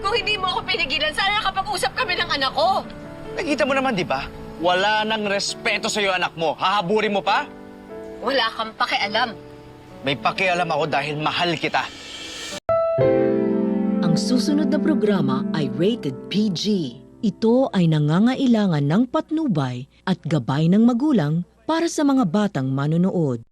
Kung hindi mo ako pinigilan, sana nakapag-usap kami ng anak ko. Nakita mo naman, di ba? Wala nang respeto sa'yo anak mo. Hahaburin mo pa? Wala kang pakialam. May pakialam ako dahil mahal kita. Ang susunod na programa ay rated PG. Ito ay nangangailangan ng patnubay at gabay ng magulang para sa mga batang manonood.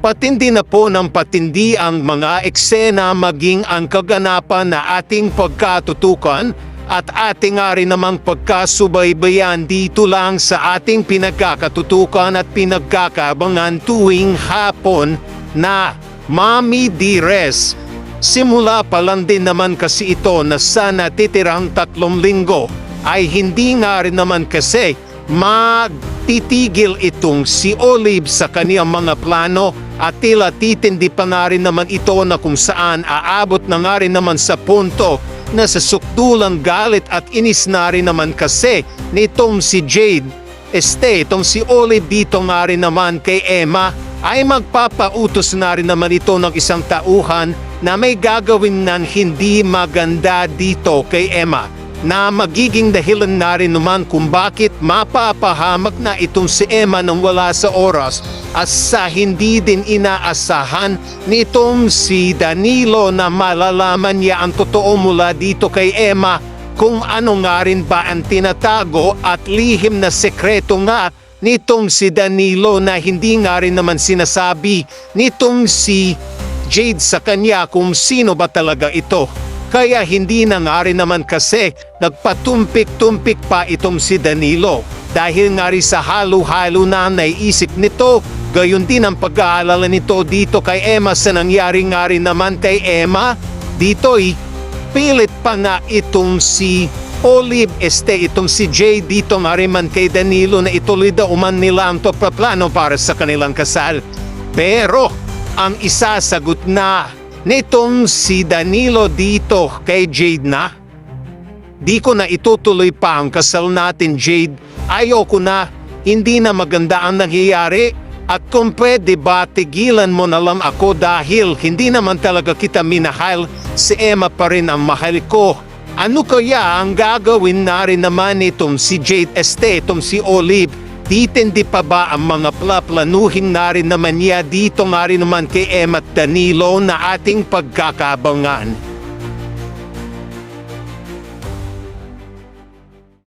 Patindi na po ng patindi ang mga eksena maging ang kaganapan na ating pagkatutukan at ating nga rin namang pagkasubaybayan dito lang sa ating pinagkakatutukan at pinagkakabangan tuwing hapon na Mami Dearest. Simula pa lang din naman kasi ito na sa natitirang 3 linggo ay hindi nga rin naman kasi magtitigil itong si Olive sa kaniyang mga plano at tila titindi pa nga rin naman ito na kung saan aabot na nga rin naman sa punto na sa sukdulang galit at inis na rin naman kasi nitong si Jade. Itong si Olive dito nga rin naman kay Emma ay magpapautos na rin naman ito ng isang tauhan na may gagawin ng hindi maganda dito kay Emma na magiging dahilan na rin naman kung bakit mapapahamak na itong si Emma nang wala sa oras at sa hindi din inaasahan nitong si Danilo na malalaman niya ang totoo mula dito kay Emma kung ano nga rin ba ang tinatago at lihim na sekreto nga nitong si Danilo na hindi nga rin naman sinasabi nitong si Jade sa kanya kung sino ba talaga ito. Kaya hindi na nga rin naman kasi nagpatumpik-tumpik pa itong si Danilo dahil nga rin sa halo-halo na naiisip nito. Gayon din ang pag-aalala nito dito kay Emma sa nangyari nga rin naman kay Emma. Dito'y pilit pa nga itong si Olive itong si Jay dito nga rin man kay Danilo na ituloy daw uman nila ang plano para sa kanilang kasal. Pero ang isasagot na nitong si Danilo dito kay Jade na, di ko na itutuloy pa ang kasal natin Jade, ayoko na, hindi na maganda ang nangyayari at kung pwede ba tigilan mo na lang ako dahil hindi naman talaga kita minahal, si Emma pa rin ang mahal ko. Ano kaya ang gagawin na rin naman itong si Jade itong si Olive? Titindi pa ba ang mga planuhin na rin naman niya dito nga rin naman kay Emma at Danilo na ating pagkakabangan?